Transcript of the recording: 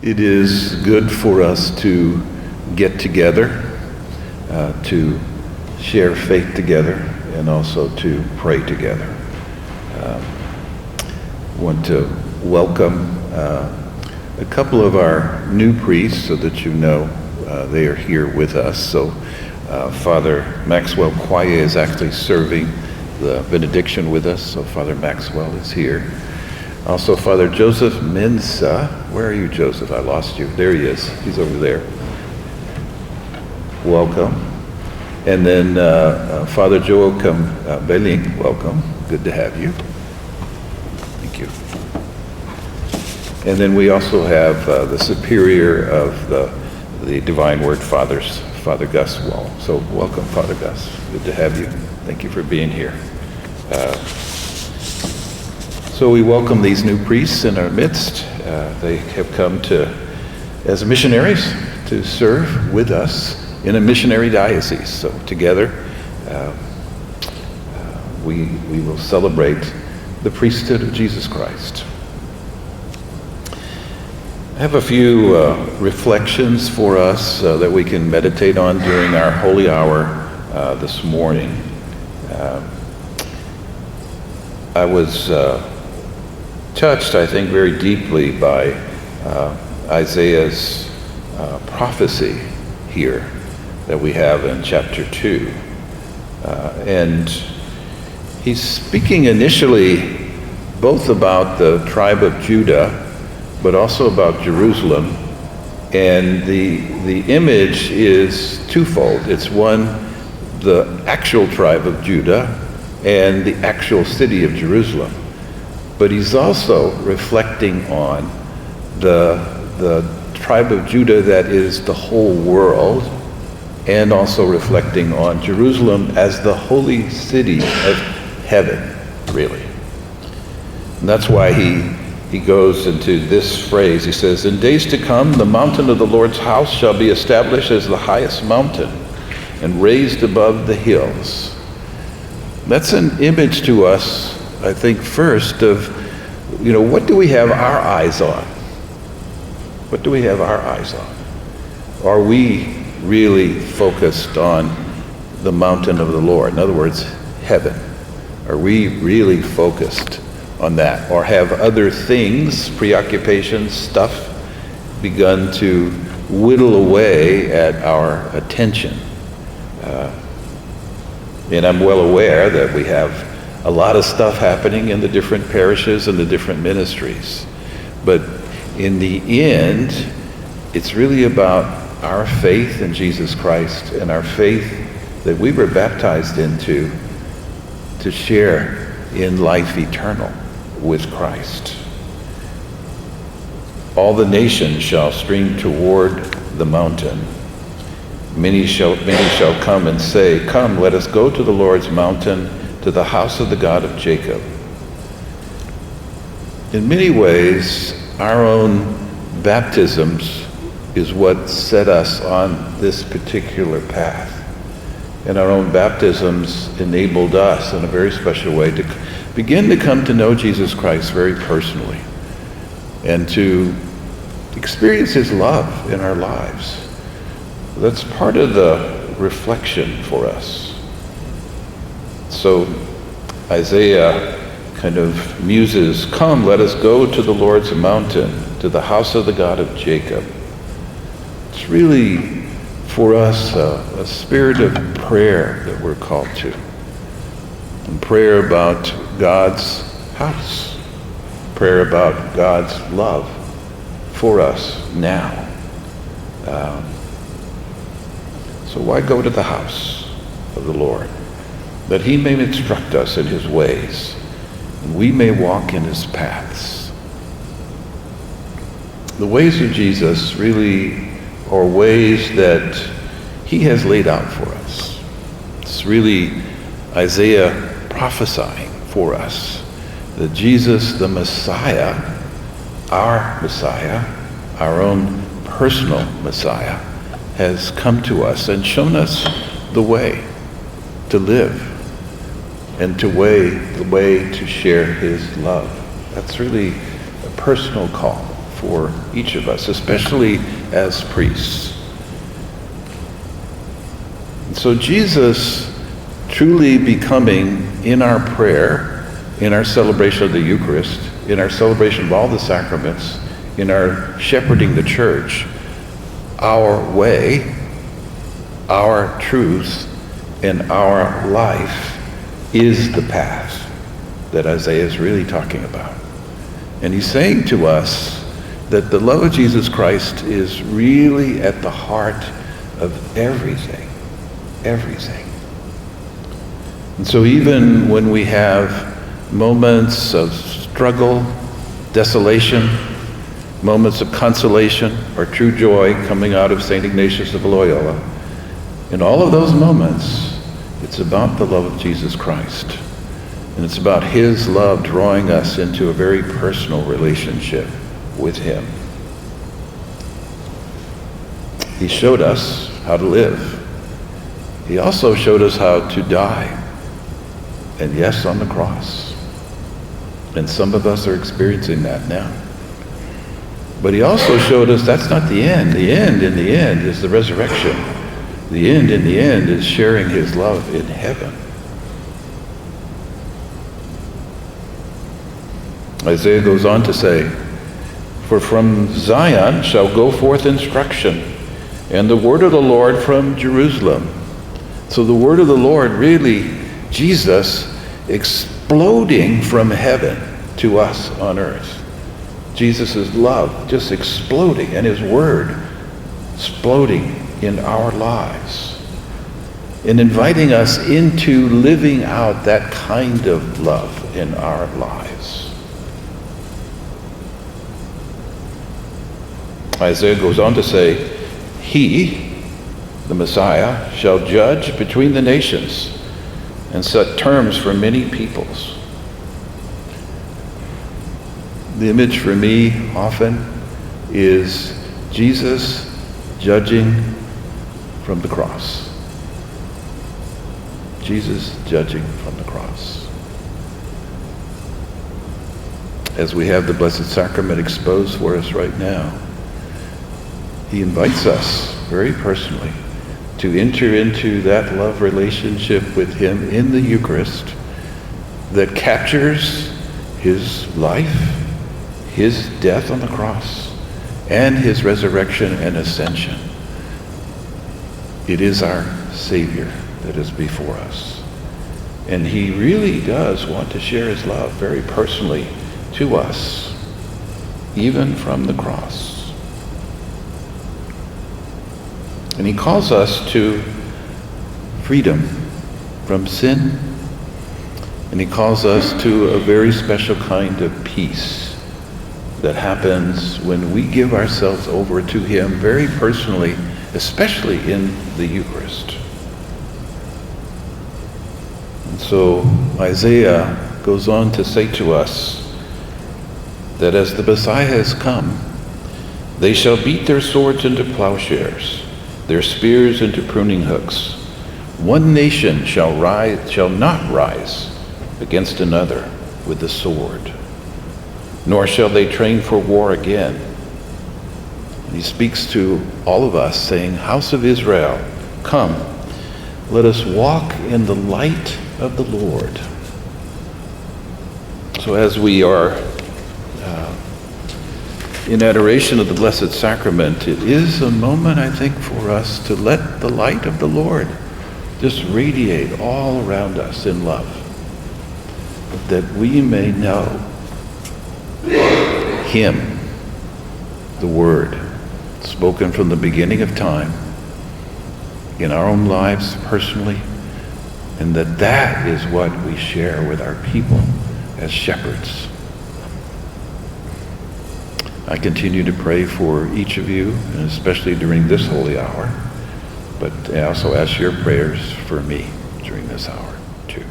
It is good for us to get together, to share faith together, and also to pray together. I want to welcome a couple of our new priests so that you know they are here with us. So Father Maxwell Kwaye is actually serving the benediction with us, so Father Maxwell is here. Also, Father Joseph Mensah. Where are you, Joseph? I lost you. There he is. He's over there. Welcome. And then Father Joachim Belling. Welcome. Good to have you. Thank you. And then we also have the Superior of the Divine Word Fathers, Father Gus Wall. So welcome, Father Gus. Good to have you. Thank you for being here. So we welcome these new priests in our midst. They have come as missionaries to serve with us in a missionary diocese. So together we will celebrate the priesthood of Jesus Christ. I have a few reflections for us that we can meditate on during our holy hour this morning. I was touched, I think, very deeply by Isaiah's prophecy here that we have in chapter 2. And he's speaking initially both about the tribe of Judah, but also about Jerusalem. And the image is twofold. It's one, the actual tribe of Judah and the actual city of Jerusalem. But he's also reflecting on the tribe of Judah that is the whole world, and also reflecting on Jerusalem as the holy city of heaven, really. And that's why he goes into this phrase. He says, "In days to come, the mountain of the Lord's house shall be established as the highest mountain and raised above the hills." That's an image to us, I think, first of, what do we have our eyes on? What do we have our eyes on? Are we really focused on the mountain of the Lord? In other words, heaven. Are we really focused on that? Or have other things, preoccupations, stuff, begun to whittle away at our attention? And I'm well aware that we have a lot of stuff happening in the different parishes and the different ministries. But in the end, it's really about our faith in Jesus Christ and our faith that we were baptized into to share in life eternal with Christ. All the nations shall stream toward the mountain. Many shall come and say, "Come, let us go to the Lord's mountain, to the house of the God of Jacob." In many ways, our own baptisms is what set us on this particular path. And our own baptisms enabled us in a very special way to begin to come to know Jesus Christ very personally and to experience his love in our lives. That's part of the reflection for us. So Isaiah kind of muses, "Come, let us go to the Lord's mountain, to the house of the God of Jacob." It's really, for us, a spirit of prayer that we're called to. And prayer about God's house. Prayer about God's love for us now. So why go to the house of the Lord? That he may instruct us in his ways, and we may walk in his paths. The ways of Jesus really are ways that he has laid out for us. It's really Isaiah prophesying for us that Jesus, the Messiah, our own personal Messiah, has come to us and shown us the way to live and the way to share his love. That's really a personal call for each of us, especially as priests. And so Jesus truly becoming in our prayer, in our celebration of the Eucharist, in our celebration of all the sacraments, in our shepherding the church, our way, our truth, and our life is the path that Isaiah is really talking about. And he's saying to us that the love of Jesus Christ is really at the heart of everything. Everything. And so even when we have moments of struggle, desolation, moments of consolation or true joy coming out of St. Ignatius of Loyola, in all of those moments, it's about the love of Jesus Christ. And it's about his love drawing us into a very personal relationship with him. He showed us how to live. He also showed us how to die. And yes, on the cross. And some of us are experiencing that now. But he also showed us that's not the end. The end in the end is the resurrection. The end in the end is sharing his love in heaven. Isaiah goes on to say, "For from Zion shall go forth instruction, and the word of the Lord from Jerusalem." So the word of the Lord, really, Jesus exploding from heaven to us on earth. Jesus' love just exploding, and his word exploding in our lives, and inviting us into living out that kind of love in our lives. Isaiah goes on to say, "He, the Messiah, shall judge between the nations and set terms for many peoples." The image for me often is Jesus judging from the cross. Jesus judging from the cross. As we have the Blessed Sacrament exposed for us right now, he invites us very personally to enter into that love relationship with him in the Eucharist that captures his life, his death on the cross, and his resurrection and ascension. It is our Savior that is before us. And he really does want to share his love very personally to us, even from the cross. And he calls us to freedom from sin. And he calls us to a very special kind of peace that happens when we give ourselves over to him very personally, especially in the Eucharist. And so Isaiah goes on to say to us that as the Messiah has come, they shall beat their swords into plowshares, their spears into pruning hooks. One nation shall not rise against another with the sword, nor shall they train for war again. And he speaks to all of us, saying, "House of Israel, come, let us walk in the light of the Lord." So as we are in adoration of the Blessed Sacrament, it is a moment, I think, for us to let the light of the Lord just radiate all around us in love, that we may know him, the Word, spoken from the beginning of time, in our own lives personally, and that is what we share with our people as shepherds. I continue to pray for each of you, and especially during this holy hour, but I also ask your prayers for me during this hour too.